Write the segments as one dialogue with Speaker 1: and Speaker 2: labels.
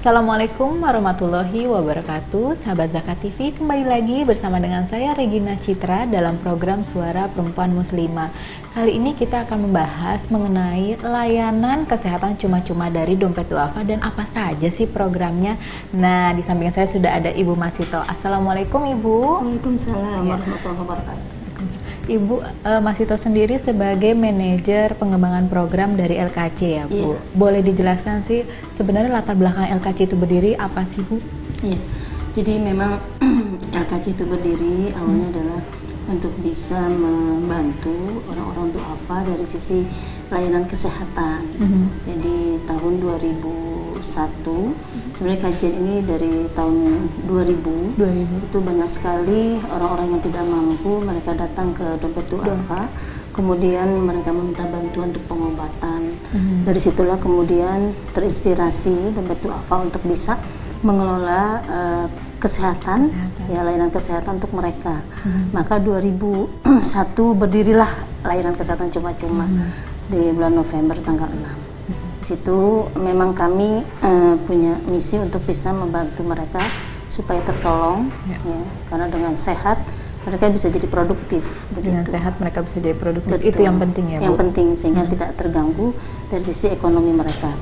Speaker 1: Assalamualaikum warahmatullahi wabarakatuh. Sahabat Zakat TV, kembali lagi bersama dengan saya Regina Citra dalam program Suara Perempuan Muslimah. Kali ini kita akan membahas mengenai layanan kesehatan cuma-cuma dari Dompet Duafa dan apa saja sih programnya. Nah, di samping saya sudah ada Ibu Masito. Assalamualaikum Ibu.
Speaker 2: Waalaikumsalam warahmatullahi wabarakatuh.
Speaker 1: Ibu Masito sendiri sebagai manajer pengembangan program dari LKC ya Bu.
Speaker 2: Iya.
Speaker 1: Boleh dijelaskan sih sebenarnya latar belakang LKC itu berdiri apa sih Bu?
Speaker 2: Iya, jadi memang LKC itu berdiri awalnya adalah untuk bisa membantu orang-orang duafa dari sisi layanan kesehatan. Jadi tahun 2001, sebenarnya kajian ini dari tahun 2000 itu banyak sekali orang-orang yang tidak mampu, mereka datang ke Dompet Duafa, kemudian mereka meminta bantuan untuk pengobatan. Dari situlah kemudian terinspirasi Dompet Duafa untuk bisa mengelola kesehatan, ya layanan kesehatan untuk mereka. Maka 2001 berdirilah layanan kesehatan cuma-cuma di bulan November tanggal 6. Di situ memang kami punya misi untuk bisa membantu mereka supaya tertolong, ya, karena dengan sehat mereka bisa jadi produktif.
Speaker 1: Dengan sehat mereka bisa jadi produktif.
Speaker 2: Betul.
Speaker 1: Itu yang penting ya Bu?
Speaker 2: Yang penting, sehingga tidak terganggu dari sisi ekonomi mereka.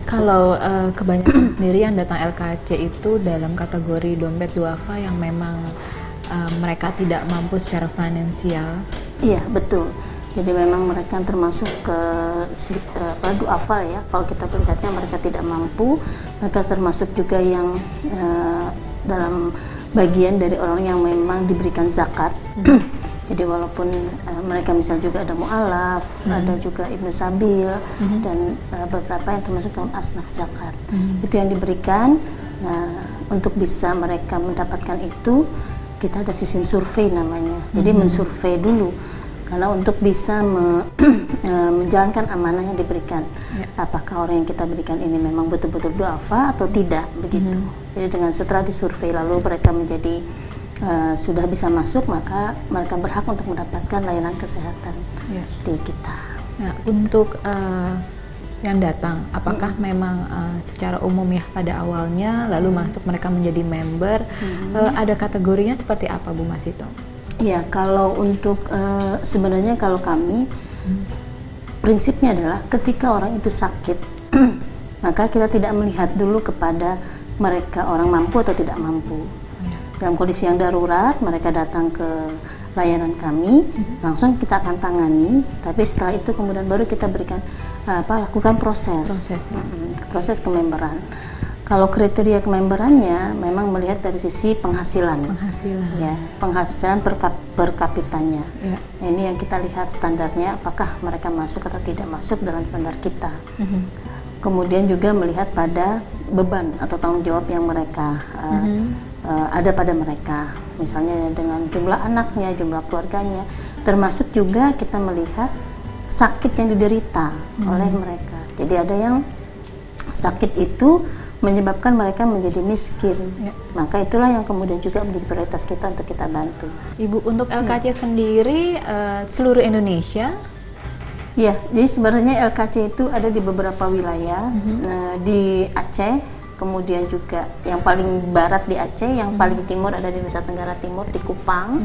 Speaker 1: Kalau kebanyakan sendiri yang datang LKC itu dalam kategori Dompet Duafa yang memang mereka tidak mampu secara finansial.
Speaker 2: Iya, betul. Jadi memang mereka termasuk ke duafa ya. Kalau kita melihatnya mereka tidak mampu, mereka termasuk juga yang dalam bagian dari orang yang memang diberikan zakat. Jadi walaupun mereka misal juga ada mu'alaf, ada juga ibnu sabil, dan beberapa yang termasuk dalam asnaf zakat. Itu yang diberikan. Nah, untuk bisa mereka mendapatkan itu, kita ada sistem survei namanya. Jadi mensurvei dulu, karena untuk bisa menjalankan amanah yang diberikan. Apakah orang yang kita berikan ini memang betul-betul duafa atau tidak, begitu. Jadi dengan setelah disurvei lalu mereka menjadi sudah bisa masuk, maka mereka berhak untuk mendapatkan layanan kesehatan di kita.
Speaker 1: Nah, untuk yang datang, apakah memang secara umum ya pada awalnya lalu masuk mereka menjadi member, ada kategorinya seperti apa Bu Masito?
Speaker 2: Iya, kalau untuk sebenarnya kalau kami prinsipnya adalah ketika orang itu sakit maka kita tidak melihat dulu kepada mereka orang mampu atau tidak mampu. Dalam kondisi yang darurat, mereka datang ke layanan kami, langsung kita akan tangani. Tapi setelah itu kemudian baru kita berikan lakukan proses kememberan. Kalau kriteria kememberannya memang melihat dari sisi penghasilan. Ya, penghasilan per kapitanya. Nah, ini yang kita lihat standarnya, apakah mereka masuk atau tidak masuk dalam standar kita. Kemudian juga melihat pada beban atau tanggung jawab yang mereka ada pada mereka, misalnya dengan jumlah anaknya, jumlah keluarganya, termasuk juga kita melihat sakit yang diderita oleh mereka. Jadi ada yang sakit itu menyebabkan mereka menjadi miskin, maka itulah yang kemudian juga menjadi prioritas kita untuk kita bantu.
Speaker 1: Ibu, untuk LKC sendiri seluruh Indonesia?
Speaker 2: Ya, jadi sebenarnya LKC itu ada di beberapa wilayah, di Aceh, kemudian juga yang paling barat di Aceh, yang paling timur ada di Nusa Tenggara Timur di Kupang,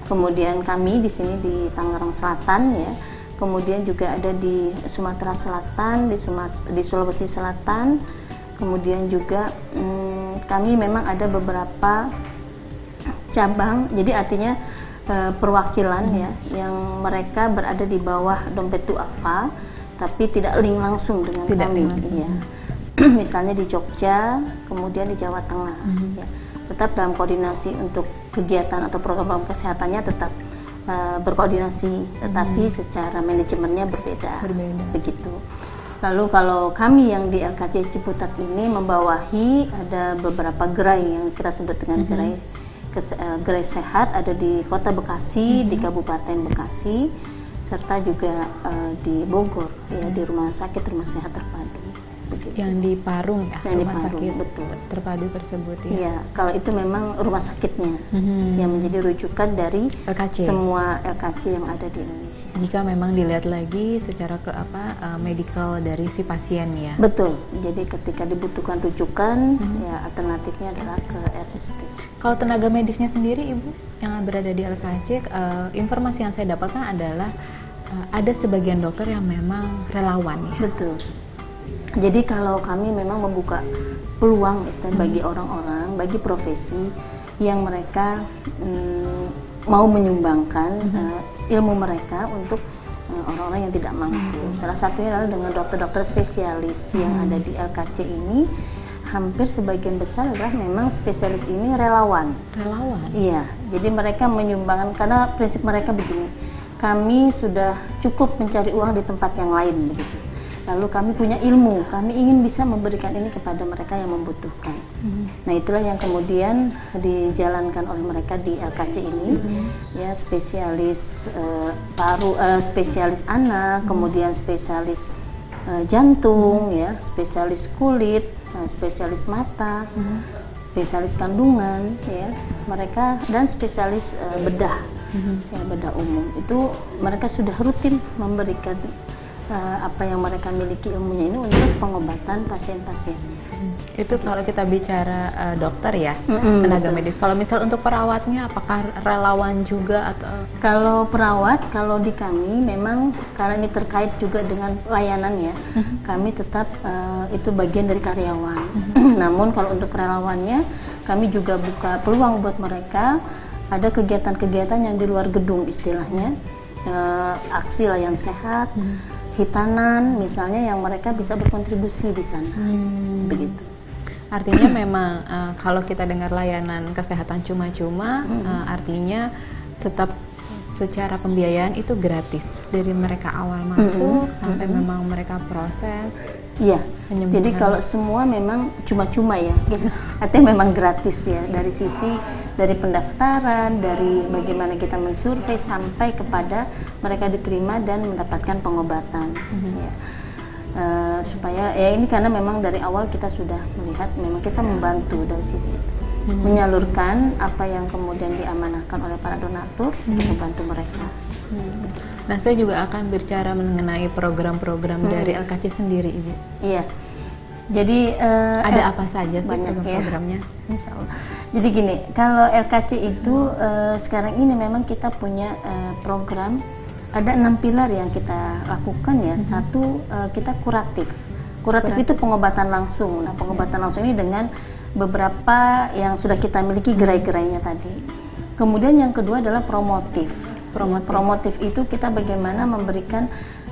Speaker 2: kemudian kami di sini di Tangerang Selatan ya, kemudian juga ada di Sumatera Selatan, di Sulawesi Selatan, kemudian juga kami memang ada beberapa cabang, jadi artinya perwakilan ya, yang mereka berada di bawah Dompet Duafa, tapi tidak link langsung dengan kami. Ya. Misalnya di Jogja, kemudian di Jawa Tengah, ya. Tetap dalam koordinasi untuk kegiatan atau program-program kesehatannya tetap berkoordinasi, tetapi secara manajemennya berbeda. Begitu. Lalu kalau kami yang di LKC Ciputat ini membawahi ada beberapa gerai yang kita sebut dengan gerai sehat, ada di Kota Bekasi, di Kabupaten Bekasi, serta juga di Bogor, ya, di Rumah Sakit Rumah Sehat Terpadu. begitu.
Speaker 1: Yang di Parung ya,
Speaker 2: Yang di
Speaker 1: rumah
Speaker 2: Parung,
Speaker 1: sakit
Speaker 2: betul.
Speaker 1: terpadu tersebut ya.
Speaker 2: Iya, kalau itu memang rumah sakitnya yang menjadi rujukan dari
Speaker 1: LKC.
Speaker 2: semua LKC yang ada di Indonesia.
Speaker 1: Jika memang dilihat lagi secara medical dari si pasien ya.
Speaker 2: Betul. Jadi ketika dibutuhkan rujukan, ya alternatifnya adalah ke RST.
Speaker 1: Kalau tenaga medisnya sendiri, Ibu yang berada di LKC, informasi yang saya dapatkan adalah ada sebagian dokter yang memang relawan ya.
Speaker 2: Betul. Jadi kalau kami memang membuka peluang bagi orang-orang, bagi profesi yang mereka mau menyumbangkan ilmu mereka untuk orang-orang yang tidak mampu. Salah satunya adalah dengan dokter-dokter spesialis yang ada di LKC ini. Hampir sebagian besar adalah memang spesialis ini relawan.
Speaker 1: Relawan?
Speaker 2: Iya, jadi mereka menyumbangkan karena prinsip mereka begini, kami sudah cukup mencari uang di tempat yang lain begitu. Lalu kami punya ilmu, kami ingin bisa memberikan ini kepada mereka yang membutuhkan. Nah itulah yang kemudian dijalankan oleh mereka di LKC ini, ya spesialis spesialis anak, kemudian spesialis jantung, ya spesialis kulit, spesialis mata, spesialis kandungan, ya mereka dan spesialis bedah, ya bedah umum. Itu mereka sudah rutin memberikan apa yang mereka miliki ilmunya ini untuk pengobatan pasien-pasiennya.
Speaker 1: Itu kalau kita bicara dokter ya, tenaga medis. Kalau misal untuk perawatnya, apakah relawan juga atau?
Speaker 2: Kalau perawat, kalau di kami memang karena ini terkait juga dengan layanan ya, kami tetap itu bagian dari karyawan. Namun kalau untuk relawannya, kami juga buka peluang buat mereka. Ada kegiatan-kegiatan yang di luar gedung istilahnya, aksi layan sehat. Hitanan misalnya yang mereka bisa berkontribusi di sana, begitu.
Speaker 1: Artinya memang kalau kita dengar layanan kesehatan cuma-cuma, artinya tetap secara pembiayaan itu gratis dari mereka awal masuk sampai memang mereka proses.
Speaker 2: Iya. Jadi kalau semua memang cuma-cuma ya, artinya memang gratis ya dari sisi dari pendaftaran, dari bagaimana kita mensurvei sampai kepada mereka diterima dan mendapatkan pengobatan. Ya. Supaya ya ini karena memang dari awal kita sudah melihat memang kita membantu dari sisi menyalurkan apa yang kemudian diamanahkan oleh para donatur untuk membantu mereka.
Speaker 1: Nah, saya juga akan bicara mengenai program-program dari LKC sendiri, Ibu.
Speaker 2: Iya. Jadi
Speaker 1: ada apa saja sih program-programnya?
Speaker 2: Ya. Insya Allah. Jadi gini, kalau LKC itu sekarang ini memang kita punya program, ada 6 pilar yang kita lakukan ya. Satu, kita kuratif. Kuratif itu pengobatan langsung. Nah, pengobatan langsung ini dengan beberapa yang sudah kita miliki gerai-gerainya tadi. Kemudian yang kedua adalah promotif. Promotif itu kita bagaimana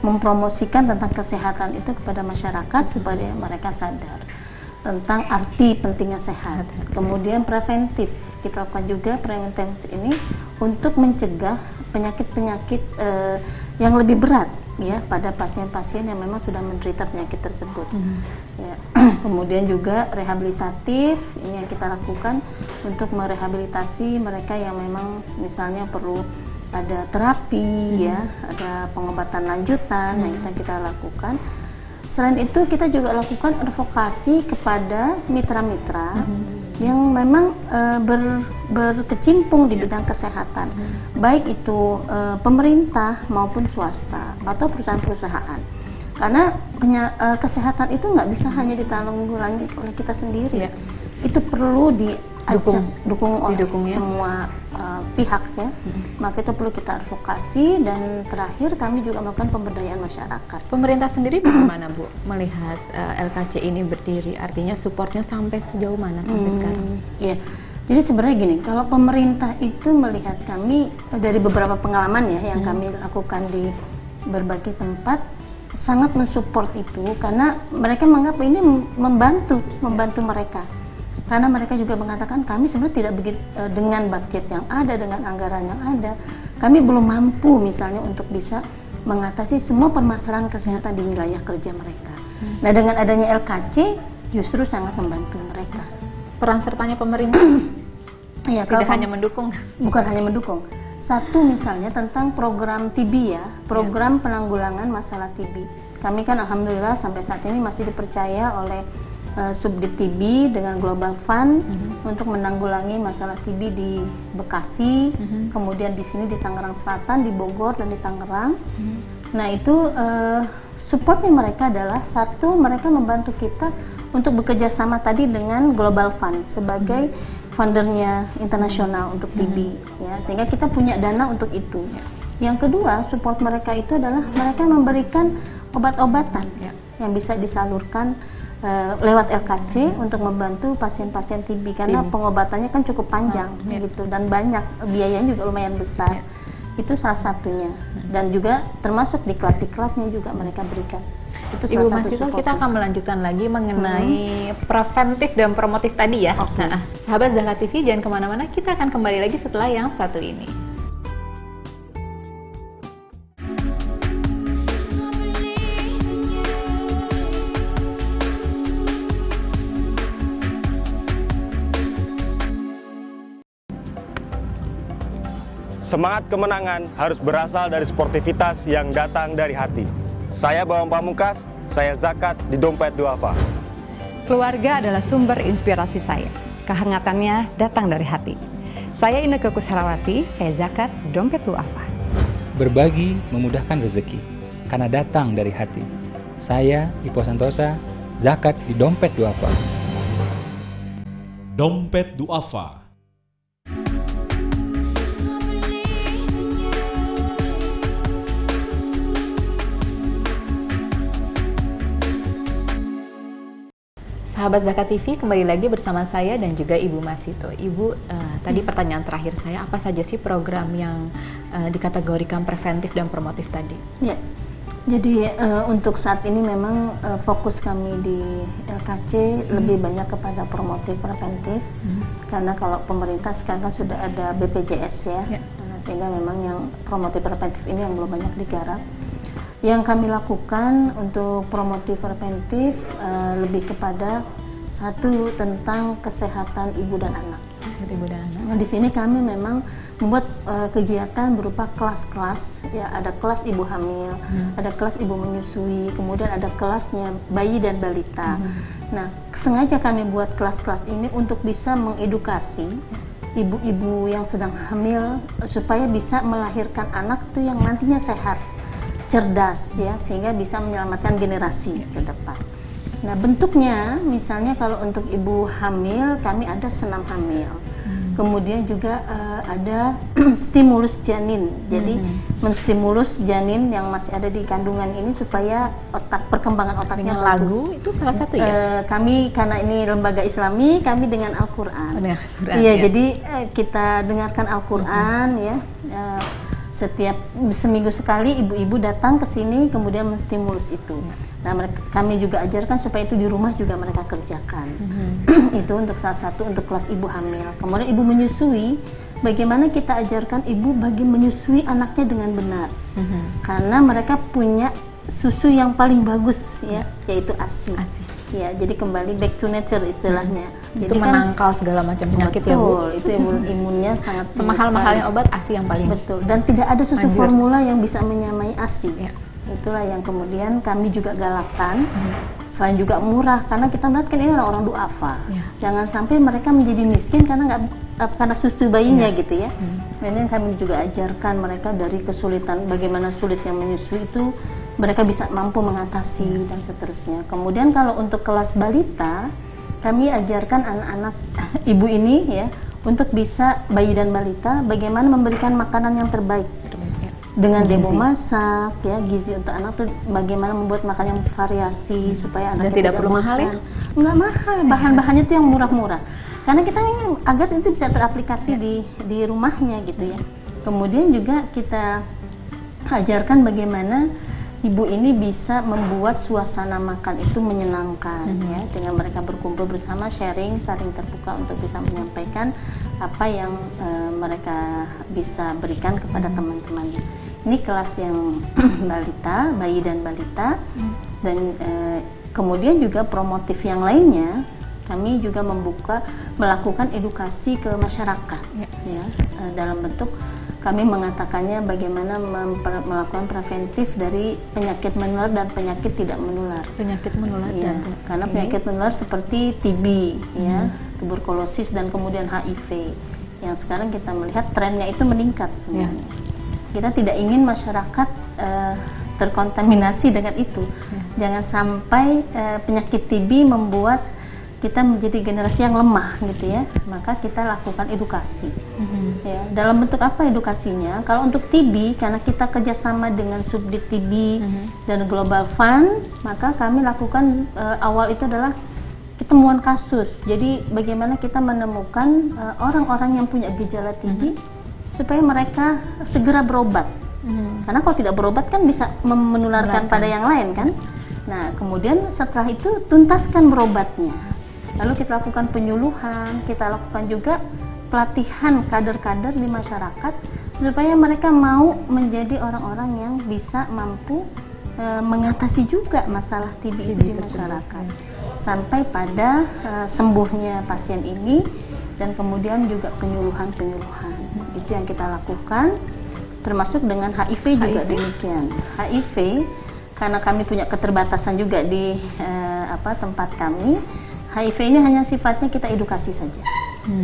Speaker 2: mempromosikan tentang kesehatan itu kepada masyarakat supaya mereka sadar tentang arti pentingnya sehat. Kemudian preventif, kita lakukan juga preventif ini untuk mencegah penyakit-penyakit yang lebih berat ya pada pasien-pasien yang memang sudah menderita penyakit tersebut. Ya. Kemudian juga rehabilitatif, ini yang kita lakukan untuk merehabilitasi mereka yang memang misalnya perlu ada terapi ya, ada pengobatan lanjutan yang kita lakukan. Selain itu kita juga lakukan advokasi kepada mitra-mitra yang memang berkecimpung di bidang kesehatan, baik itu pemerintah maupun swasta atau perusahaan-perusahaan. Karena kesehatan itu nggak bisa hanya ditanggulangi oleh kita sendiri, itu perlu didukung oleh semua pihak ya. Maka itu perlu kita advokasi, dan terakhir kami juga melakukan pemberdayaan masyarakat.
Speaker 1: Pemerintah sendiri bagaimana Bu melihat LKC ini berdiri? Artinya supportnya sampai sejauh mana sampai sekarang?
Speaker 2: Ya, jadi sebenarnya gini, kalau pemerintah itu melihat kami dari beberapa pengalaman ya yang kami lakukan di berbagai tempat, sangat mensupport itu karena mereka menganggap ini membantu mereka. Karena mereka juga mengatakan kami sebenarnya tidak begitu dengan budget yang ada, dengan anggaran yang ada, kami belum mampu misalnya untuk bisa mengatasi semua permasalahan kesehatan di wilayah kerja mereka. Nah, dengan adanya LKC justru sangat membantu mereka.
Speaker 1: Peran sertanya pemerintah
Speaker 2: ya,
Speaker 1: tidak hanya mendukung.
Speaker 2: Bukan hanya mendukung. Satu misalnya tentang program TB ya, program penanggulangan masalah TB. kami kan alhamdulillah sampai saat ini masih dipercaya oleh Subdit TB dengan Global Fund untuk menanggulangi masalah TB di Bekasi, kemudian di sini di Tangerang Selatan, di Bogor dan di Tangerang. Nah itu supportnya mereka adalah satu, mereka membantu kita untuk bekerja sama tadi dengan Global Fund sebagai fundernya internasional untuk TB, ya, sehingga kita punya dana untuk itu. Yang kedua, support mereka itu adalah mereka memberikan obat-obatan yang bisa disalurkan lewat LKC untuk membantu pasien-pasien TB karena pengobatannya kan cukup panjang gitu dan banyak, biayanya juga lumayan besar. Itu salah satunya, dan juga termasuk diklat-diklatnya juga mereka berikan. Itu
Speaker 1: Ibu Masito, kita akan melanjutkan lagi mengenai preventif dan promotif tadi ya. Nah, sahabat Zakat TV jangan kemana-mana, kita akan kembali lagi setelah yang satu ini.
Speaker 3: Semangat kemenangan harus berasal dari sportivitas yang datang dari hati. Saya Bambang Pamungkas, saya zakat di Dompet Duafa.
Speaker 4: Keluarga adalah sumber inspirasi saya. Kehangatannya datang dari hati. Saya Inneke Kusharawati, saya zakat di Dompet Duafa.
Speaker 5: Berbagi memudahkan rezeki, karena datang dari hati. Saya Ipo Santosa, zakat di Dompet Duafa.
Speaker 6: Dompet Duafa.
Speaker 1: Sahabat Zakat TV, kembali lagi bersama saya dan juga Ibu Masito. Ibu, tadi pertanyaan terakhir saya, apa saja sih program yang dikategorikan preventif dan promotif tadi?
Speaker 2: Ya, jadi untuk saat ini memang fokus kami di LKC lebih banyak kepada promotif preventif, karena kalau pemerintah sekarang kan sudah ada BPJS ya. Sehingga memang yang promotif preventif ini yang belum banyak digarap. Yang kami lakukan untuk promotif preventif lebih kepada satu tentang kesehatan ibu dan anak.
Speaker 1: Ibu dan anak.
Speaker 2: Nah, di sini kami memang membuat kegiatan berupa kelas-kelas, ya, ada kelas ibu hamil, ada kelas ibu menyusui, kemudian ada kelasnya bayi dan balita. Nah, sengaja kami buat kelas-kelas ini untuk bisa mengedukasi ibu-ibu yang sedang hamil supaya bisa melahirkan anak itu yang nantinya sehat, cerdas, ya, sehingga bisa menyelamatkan generasi ke depan. Nah, bentuknya misalnya kalau untuk ibu hamil kami ada senam hamil, kemudian juga ada stimulus janin, jadi menstimulus janin yang masih ada di kandungan ini supaya perkembangan otaknya
Speaker 1: dengan lagu itu salah satu ya.
Speaker 2: Kami karena ini lembaga Islami, kami dengan Al-Quran. Iya, jadi kita dengarkan Al-Quran ya. Setiap seminggu sekali ibu-ibu datang ke sini kemudian menstimulus itu. Nah, kami juga ajarkan supaya itu di rumah juga mereka kerjakan. Itu untuk salah satu untuk kelas ibu hamil. Kemudian ibu menyusui, bagaimana kita ajarkan ibu bagi menyusui anaknya dengan benar. Karena mereka punya susu yang paling bagus ya, yaitu ASI. Ya, jadi kembali back to nature istilahnya.
Speaker 1: Itu jadi menangkal segala macam penyakit ya Bu.
Speaker 2: Itu imunnya sangat
Speaker 1: semahal-mahalnya obat ASI yang paling
Speaker 2: betul. Dan tidak ada susu formula yang bisa menyamai ASI. Itulah yang kemudian kami juga galakkan. Selain juga murah, karena kita melihat kan ini orang-orang duafa. Jangan sampai mereka menjadi miskin karena karena susu bayinya gitu ya. Ini kami juga ajarkan mereka dari kesulitan, bagaimana sulitnya menyusui itu mereka bisa mampu mengatasi dan seterusnya. Kemudian kalau untuk kelas balita, kami ajarkan anak-anak ibu ini ya untuk bisa bayi dan balita bagaimana memberikan makanan yang terbaik. Dengan demo masak ya, gizi untuk anak tuh bagaimana membuat makanan yang variasi supaya anak
Speaker 1: tidak perlu mahal ya?
Speaker 2: Enggak mahal, bahan-bahannya tuh yang murah-murah. Karena kita ingin agar itu bisa teraplikasi di rumahnya gitu ya. Kemudian juga kita ajarkan bagaimana ibu ini bisa membuat suasana makan itu menyenangkan ya, dengan mereka berkumpul bersama, sharing, saling terbuka untuk bisa menyampaikan apa yang mereka bisa berikan kepada teman-temannya. Ini kelas yang balita, bayi dan balita, dan kemudian juga promotif yang lainnya. Kami juga melakukan edukasi ke masyarakat ya, dalam bentuk kami mengatakannya bagaimana melakukan preventif dari penyakit menular dan penyakit tidak menular.
Speaker 1: Penyakit menular
Speaker 2: Ya,
Speaker 1: dan
Speaker 2: karena penyakit menular seperti TB, ya, tuberkulosis dan kemudian HIV. Yang sekarang kita melihat trennya itu meningkat semuanya. Kita tidak ingin masyarakat terkontaminasi dengan itu. Jangan sampai penyakit TB membuat kita menjadi generasi yang lemah gitu ya. Maka kita lakukan edukasi. Ya, dalam bentuk apa edukasinya? Kalau untuk TB, karena kita kerjasama dengan Subdit TB dan Global Fund, maka kami lakukan awal itu adalah ketemuan kasus. Jadi bagaimana kita menemukan orang-orang yang punya gejala TB supaya mereka segera berobat. Karena kalau tidak berobat kan bisa menularkan pada yang lain kan. Nah, kemudian setelah itu tuntaskan berobatnya. Lalu kita lakukan penyuluhan, kita lakukan juga pelatihan kader-kader di masyarakat supaya mereka mau menjadi orang-orang yang bisa mampu mengatasi juga masalah TB itu di masyarakat. Sampai pada sembuhnya pasien ini dan kemudian juga penyuluhan-penyuluhan. Itu yang kita lakukan, termasuk dengan HIV juga demikian. HIV, karena kami punya keterbatasan juga di tempat kami, HIV ini hanya sifatnya kita edukasi saja.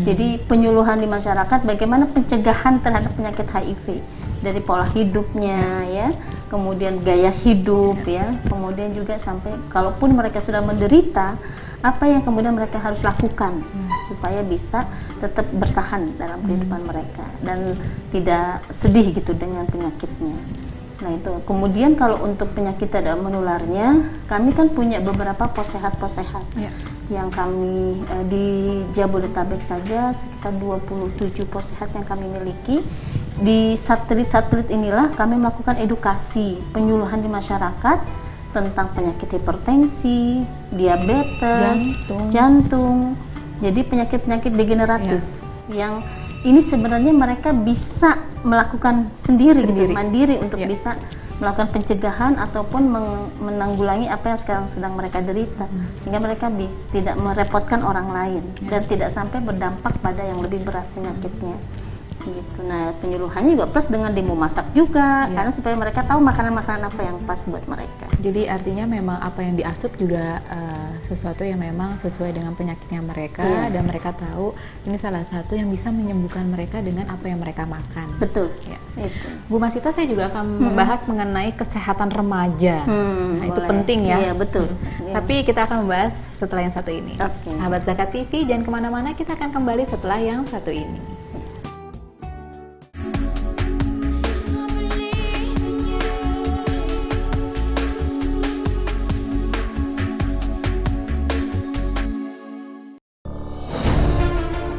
Speaker 2: Jadi penyuluhan di masyarakat bagaimana pencegahan terhadap penyakit HIV dari pola hidupnya ya, kemudian gaya hidup ya, kemudian juga sampai kalaupun mereka sudah menderita, apa yang kemudian mereka harus lakukan supaya bisa tetap bertahan dalam kehidupan mereka dan tidak sedih gitu dengan penyakitnya. Nah itu, kemudian kalau untuk penyakit tidak menularnya, kami kan punya beberapa posehat-posehat yang kami di Jabodetabek saja sekitar 27 posehat yang kami miliki. Di satelit-satelit inilah kami melakukan edukasi, penyuluhan di masyarakat tentang penyakit hipertensi, diabetes, jantung. Jadi penyakit-penyakit degeneratif yang ini sebenarnya mereka bisa melakukan sendiri. Gitu, mandiri untuk bisa melakukan pencegahan ataupun menanggulangi apa yang sekarang sedang mereka derita, sehingga mereka tidak merepotkan orang lain dan tidak sampai berdampak pada yang lebih berat penyakitnya. Gitu. Nah penyuluhannya juga plus dengan demo masak juga, karena supaya mereka tahu makanan-makanan apa yang pas buat mereka.
Speaker 1: Jadi artinya memang apa yang diasup juga sesuatu yang memang sesuai dengan penyakitnya mereka, dan mereka tahu ini salah satu yang bisa menyembuhkan mereka dengan apa yang mereka makan.
Speaker 2: Betul.
Speaker 1: Ya.
Speaker 2: Itu.
Speaker 1: Bu Masito, saya juga akan membahas mengenai kesehatan remaja. Nah itu penting ya.
Speaker 2: Iya betul.
Speaker 1: Tapi kita akan membahas setelah yang satu ini. Sahabat Zakat TV, jangan kemana-mana, kita akan kembali setelah yang satu ini.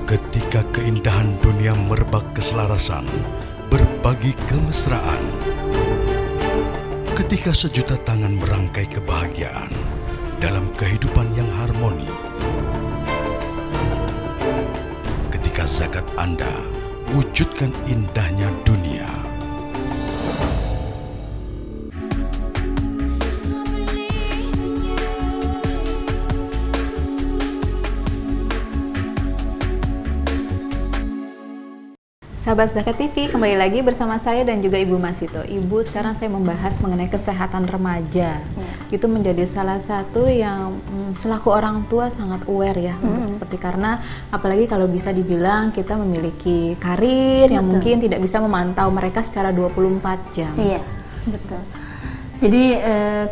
Speaker 6: Ketika keindahan dunia merebak keselarasan, berbagi kemesraan. Ketika sejuta tangan merangkai kebahagiaan dalam kehidupan yang harmoni. Ketika zakat Anda wujudkan indahnya dunia.
Speaker 1: Sahabat Zakat TV, kembali lagi bersama saya dan juga Ibu Masito. Ibu, sekarang saya membahas mengenai kesehatan remaja. Itu menjadi salah satu yang selaku orang tua sangat aware ya, untuk seperti, karena apalagi kalau bisa dibilang kita memiliki karir yang mungkin tidak bisa memantau mereka secara 24 jam.
Speaker 2: Iya, betul. Jadi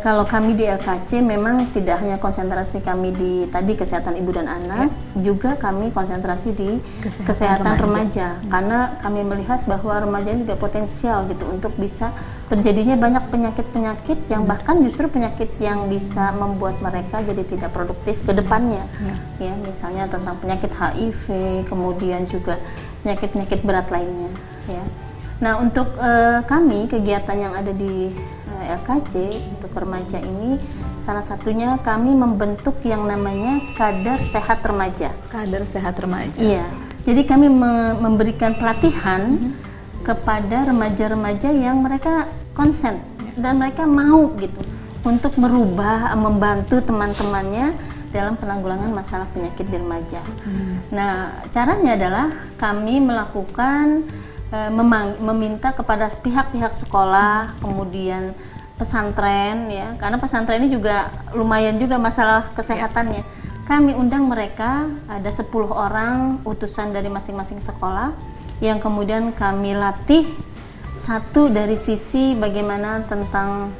Speaker 2: kalau kami di LKC memang tidak hanya konsentrasi kami di tadi kesehatan ibu dan anak, juga kami konsentrasi di kesehatan remaja. Karena kami melihat bahwa remaja juga potensial gitu untuk bisa terjadinya banyak penyakit-penyakit yang bahkan justru penyakit yang bisa membuat mereka jadi tidak produktif ke depannya. Ya, misalnya tentang penyakit HIV, kemudian juga penyakit-penyakit berat lainnya, ya. Nah, untuk kami kegiatan yang ada di LKC untuk remaja ini, salah satunya kami membentuk yang namanya Kader Sehat Remaja.
Speaker 1: Kader Sehat Remaja.
Speaker 2: Iya. Jadi kami memberikan pelatihan kepada remaja-remaja yang mereka konsen dan mereka mau gitu untuk merubah, membantu teman-temannya dalam penanggulangan masalah penyakit di remaja. Nah, caranya adalah kami melakukan meminta kepada pihak-pihak sekolah, kemudian pesantren ya, karena pesantren ini juga lumayan juga masalah kesehatannya. Kami undang mereka, ada 10 orang utusan dari masing-masing sekolah yang kemudian kami latih. Satu dari sisi bagaimana tentang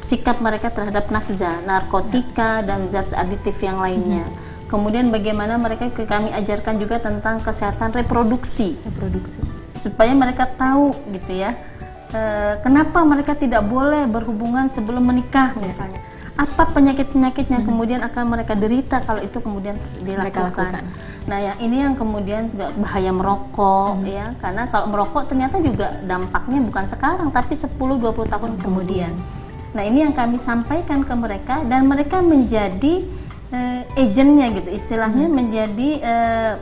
Speaker 2: sikap mereka terhadap nafza, narkotika dan zat aditif yang lainnya. Kemudian bagaimana mereka kami ajarkan juga tentang kesehatan reproduksi. Supaya mereka tahu gitu ya, kenapa mereka tidak boleh berhubungan sebelum menikah misalnya. Apa penyakit-penyakit yang kemudian akan mereka derita kalau itu kemudian dilakukan. Nah ya, ini yang kemudian juga bahaya merokok ya, karena kalau merokok ternyata juga dampaknya bukan sekarang tapi 10-20 tahun kemudian. Nah ini yang kami sampaikan ke mereka dan mereka menjadi agentnya gitu, istilahnya menjadi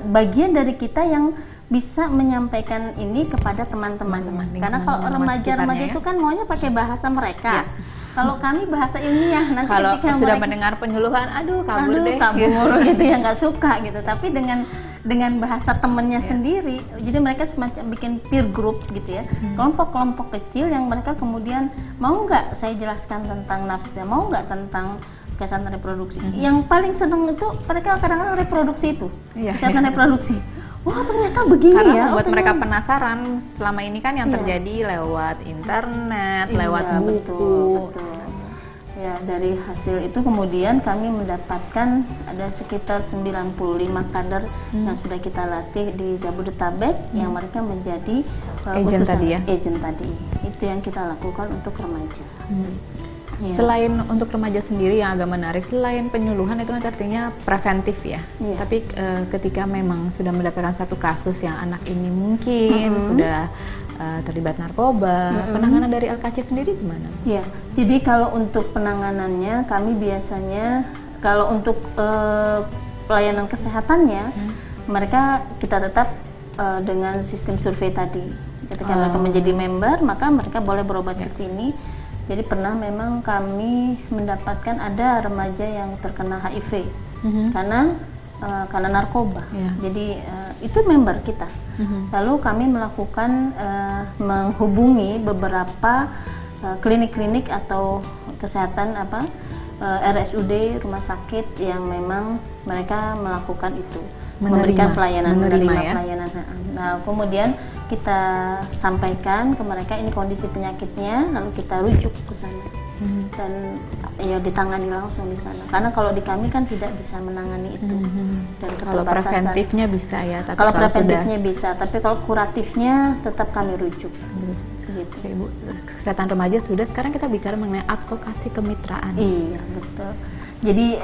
Speaker 2: bagian dari kita yang bisa menyampaikan ini kepada teman-teman. Karena kalau remaja-remaja itu kan maunya pakai bahasa mereka. Kalau kami bahasa ilmiah, nanti
Speaker 1: kalau
Speaker 2: ketika
Speaker 1: sudah
Speaker 2: mereka
Speaker 1: mendengar penyuluhan, kabur
Speaker 2: gitu ya, nggak suka gitu. Tapi dengan bahasa temennya sendiri, jadi mereka semacam bikin peer group gitu ya, kelompok-kelompok kecil yang mereka kemudian mau nggak saya jelaskan tentang nafsu, mau nggak tentang kesehatan reproduksi. Yang paling seneng itu mereka kadang-kadang reproduksi itu, kesehatan reproduksi. Wah ternyata begini.
Speaker 1: Karena
Speaker 2: ya.
Speaker 1: membuat mereka penasaran. Selama ini kan yang terjadi lewat internet, lewat buku.
Speaker 2: Betul. Ya, dari hasil itu kemudian kami mendapatkan ada sekitar 95 kader yang sudah kita latih di Jabodetabek yang mereka menjadi
Speaker 1: agent tadi ya.
Speaker 2: Agent tadi. Itu yang kita lakukan untuk remaja. Ya.
Speaker 1: Selain untuk remaja sendiri yang agak menarik, selain penyuluhan itu kan artinya preventif ya. Tapi ketika memang sudah mendapatkan satu kasus yang anak ini mungkin sudah terlibat narkoba, penanganan dari LKC sendiri gimana?
Speaker 2: Ya, jadi kalau untuk penanganannya kami biasanya kalau untuk pelayanan kesehatannya mereka kita tetap dengan sistem survei tadi. Ketika mereka menjadi member, maka mereka boleh berobat ke sini. Jadi pernah memang kami mendapatkan ada remaja yang terkena HIV karena narkoba. Jadi itu member kita. Lalu kami melakukan menghubungi beberapa klinik-klinik atau kesehatan RSUD, rumah sakit yang memang mereka melakukan itu. Memberikan pelayanan, menerima pelayanan. Nah, kemudian kita sampaikan ke mereka ini kondisi penyakitnya, lalu kita rujuk ke sana dan ya ditangani langsung di sana. Karena kalau di kami kan tidak bisa menangani itu. Dan
Speaker 1: kalau preventifnya bisa ya, tapi
Speaker 2: kalau preventifnya bisa, tapi kalau kuratifnya tetap kami rujuk. Gitu.
Speaker 1: Oke, Bu. Kesehatan remaja sudah, sekarang kita bicara mengenai advokasi kemitraan.
Speaker 2: Iya, betul. Jadi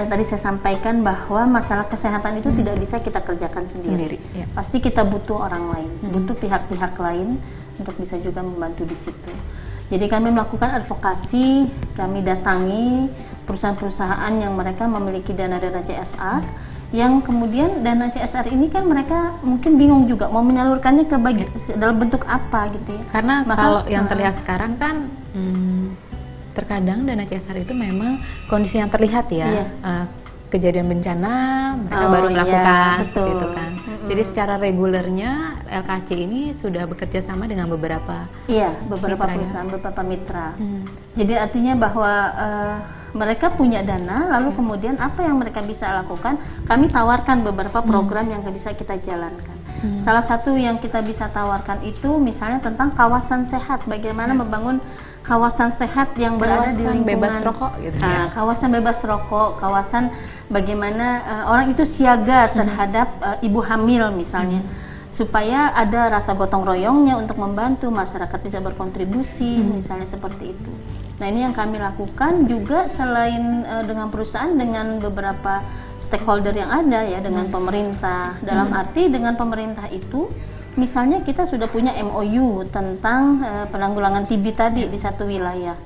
Speaker 2: tadi saya sampaikan bahwa masalah kesehatan itu tidak bisa kita kerjakan sendiri. Pasti kita butuh orang lain, butuh pihak-pihak lain untuk bisa juga membantu di situ. Jadi kami melakukan advokasi, kami datangi perusahaan-perusahaan yang mereka memiliki dana-dana CSR, yang kemudian dana CSR ini kan mereka mungkin bingung juga mau menyalurkannya ke dalam bentuk apa gitu ya.
Speaker 1: Karena kalau yang terlihat sekarang kan terkadang dana CSR itu memang kondisi yang terlihat ya. Kejadian bencana mereka baru melakukan gitu kan. Jadi secara regulernya LKC ini sudah bekerja sama dengan beberapa
Speaker 2: perusahaan, beberapa mitra. Jadi artinya bahwa mereka punya dana, lalu kemudian apa yang mereka bisa lakukan, kami tawarkan beberapa program yang bisa kita jalankan. Salah satu yang kita bisa tawarkan itu misalnya tentang kawasan sehat, bagaimana membangun kawasan sehat yang berada di lingkungan
Speaker 1: bebas rokok gitu ya.
Speaker 2: Kawasan bebas rokok, kawasan bagaimana orang itu siaga terhadap ibu hamil misalnya, supaya ada rasa gotong royongnya untuk membantu masyarakat bisa berkontribusi misalnya seperti itu. Nah ini yang kami lakukan juga selain dengan perusahaan, dengan beberapa stakeholder yang ada ya, dengan pemerintah. Dalam arti dengan pemerintah itu misalnya kita sudah punya MOU tentang penanggulangan TB tadi di satu wilayah.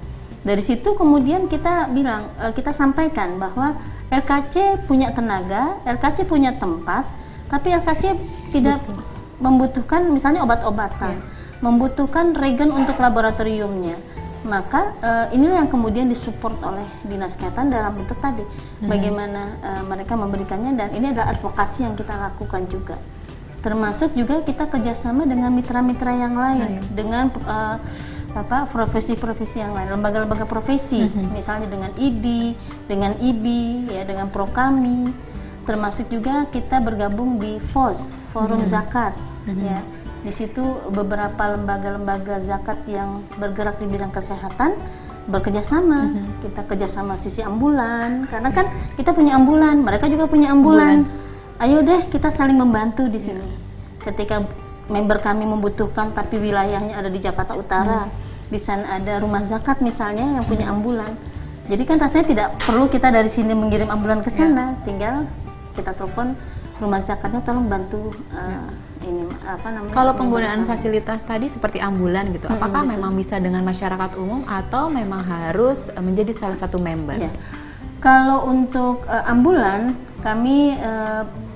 Speaker 2: Dari situ kemudian kita bilang, kita sampaikan bahwa LKC punya tenaga, LKC punya tempat, tapi LKC tidak membutuhkan misalnya obat-obatan, membutuhkan regen untuk laboratoriumnya. Maka inilah yang kemudian disupport oleh Dinas Kesehatan dalam bentuk tadi, bagaimana mereka memberikannya, dan ini adalah advokasi yang kita lakukan juga. Termasuk juga kita kerjasama dengan mitra-mitra yang lain, dengan profesi-profesi yang lain, lembaga-lembaga profesi, misalnya dengan ID, dengan IBI, ya, dengan Prokami. Termasuk juga kita bergabung di FOS, Forum Zakat, ya. Di situ beberapa lembaga-lembaga zakat yang bergerak di bidang kesehatan bekerja sama. Kita kerjasama sisi ambulan, karena kan kita punya ambulan, mereka juga punya ambulan. Ayo deh kita saling membantu di sini. Ketika member kami membutuhkan tapi wilayahnya ada di Jakarta Utara, di sana ada rumah zakat misalnya yang punya ambulan. Jadi kan rasanya tidak perlu kita dari sini mengirim ambulan ke sana, tinggal kita telepon rumah zakatnya, tolong bantu ini apa namanya.
Speaker 1: Kalau penggunaan fasilitas tadi seperti ambulan gitu, apakah memang bisa dengan masyarakat umum atau memang harus menjadi salah satu member?
Speaker 2: Ya. Kalau untuk ambulan, kami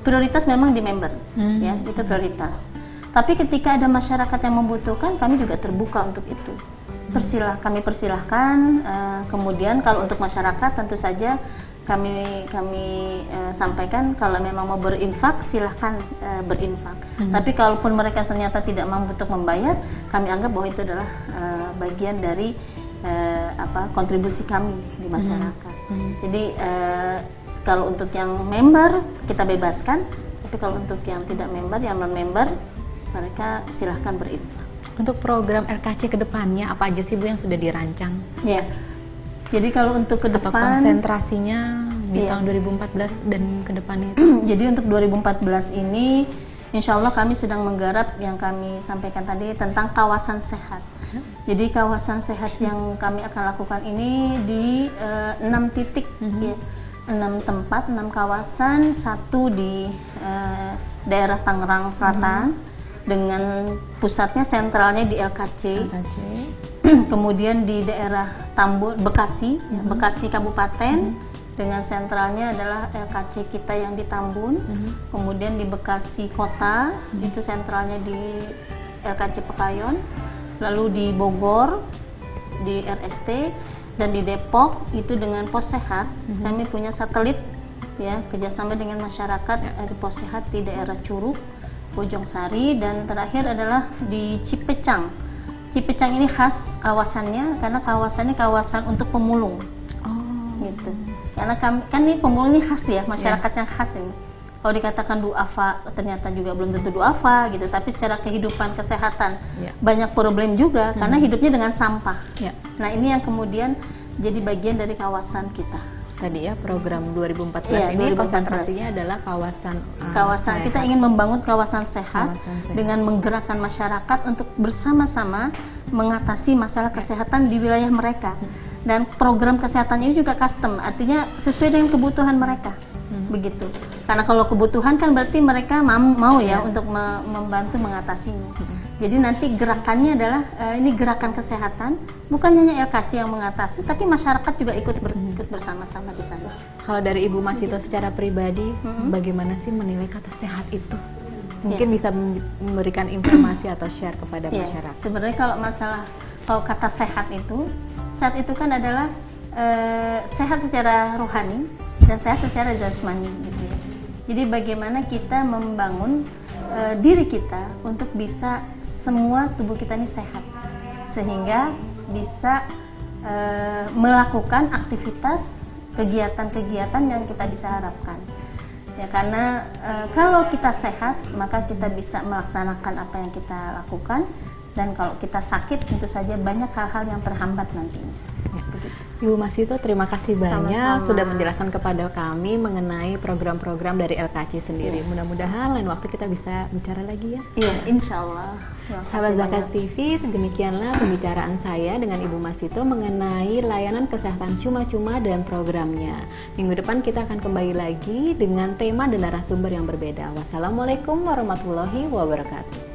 Speaker 2: prioritas memang di member, ya, itu prioritas. Tapi ketika ada masyarakat yang membutuhkan, kami juga terbuka untuk itu. Kami persilahkan. Kemudian kalau untuk masyarakat tentu saja kami sampaikan kalau memang mau berinfak silahkan berinfak. Tapi kalaupun mereka ternyata tidak mampu untuk membayar, kami anggap bahwa itu adalah bagian dari kontribusi kami di masyarakat. Jadi kalau untuk yang member kita bebaskan, tapi kalau untuk yang tidak member, yang non member, mereka silahkan berinfak.
Speaker 1: Untuk program RKC kedepannya apa aja sih Bu yang sudah dirancang?
Speaker 2: Ya. Jadi kalau untuk ke depan,
Speaker 1: atau konsentrasinya di tahun 2014 dan ke depannya itu?
Speaker 2: Jadi untuk 2014 ini insya Allah kami sedang menggarap yang kami sampaikan tadi tentang kawasan sehat. Jadi kawasan sehat yang kami akan lakukan ini di 6 titik, ya, 6 tempat, 6 kawasan, 1 di daerah Tangerang Selatan dengan pusatnya sentralnya di LKC. Kemudian di daerah Tambun, Bekasi, Bekasi Kabupaten, dengan sentralnya adalah LKC kita yang di Tambun. Kemudian di Bekasi Kota, itu sentralnya di LKC Pekayon. Lalu di Bogor, di RST, dan di Depok itu dengan pos sehat. Kami punya satelit, ya, kerjasama dengan masyarakat di pos sehat di daerah Curug, Bojong Sari, dan terakhir adalah di Cipecang. Cipecang ini khas kawasannya karena kawasannya kawasan untuk pemulung, gitu. Karena kan ini pemulung ini khas ya, masyarakat yang khas ini. Kalau dikatakan duafa ternyata juga belum tentu duafa gitu, tapi secara kehidupan kesehatan banyak problem juga karena hidupnya dengan sampah. Nah ini yang kemudian jadi bagian dari kawasan kita.
Speaker 1: Tadi ya program 2014 ini 2014. Konsentrasinya adalah kawasan
Speaker 2: kita ingin membangun kawasan sehat dengan menggerakkan masyarakat untuk bersama-sama mengatasi masalah kesehatan di wilayah mereka. Dan program kesehatan ini juga custom, artinya sesuai dengan kebutuhan mereka. Begitu. Karena kalau kebutuhan kan berarti mereka mau ya untuk membantu mengatasinya. Jadi nanti gerakannya adalah ini gerakan kesehatan, bukan hanya LKC yang mengatasi, tapi masyarakat juga ikut bersama-sama di sana.
Speaker 1: Kalau dari Ibu Masito secara pribadi, bagaimana sih menilai kata sehat itu? Mungkin bisa memberikan informasi atau share kepada masyarakat.
Speaker 2: Sebenarnya kalau kata sehat itu kan adalah sehat secara rohani dan sehat secara jasmani, gitu ya. Jadi bagaimana kita membangun diri kita untuk bisa semua tubuh kita ini sehat, sehingga bisa melakukan aktivitas kegiatan-kegiatan yang kita bisa harapkan. Ya, karena kalau kita sehat maka kita bisa melaksanakan apa yang kita lakukan, dan kalau kita sakit tentu saja banyak hal-hal yang terhambat nantinya.
Speaker 1: Ibu Masito, terima kasih banyak
Speaker 2: Sama-sama.
Speaker 1: sudah menjelaskan kepada kami mengenai program-program dari LKC sendiri. Mudah-mudahan lain waktu kita bisa bicara lagi ya.
Speaker 2: Iya, insya Allah.
Speaker 1: Sahabat Zakat TV, demikianlah pembicaraan saya dengan Ibu Masito mengenai layanan kesehatan cuma-cuma dan programnya. Minggu depan kita akan kembali lagi dengan tema dan narasumber yang berbeda. Wassalamualaikum warahmatullahi wabarakatuh.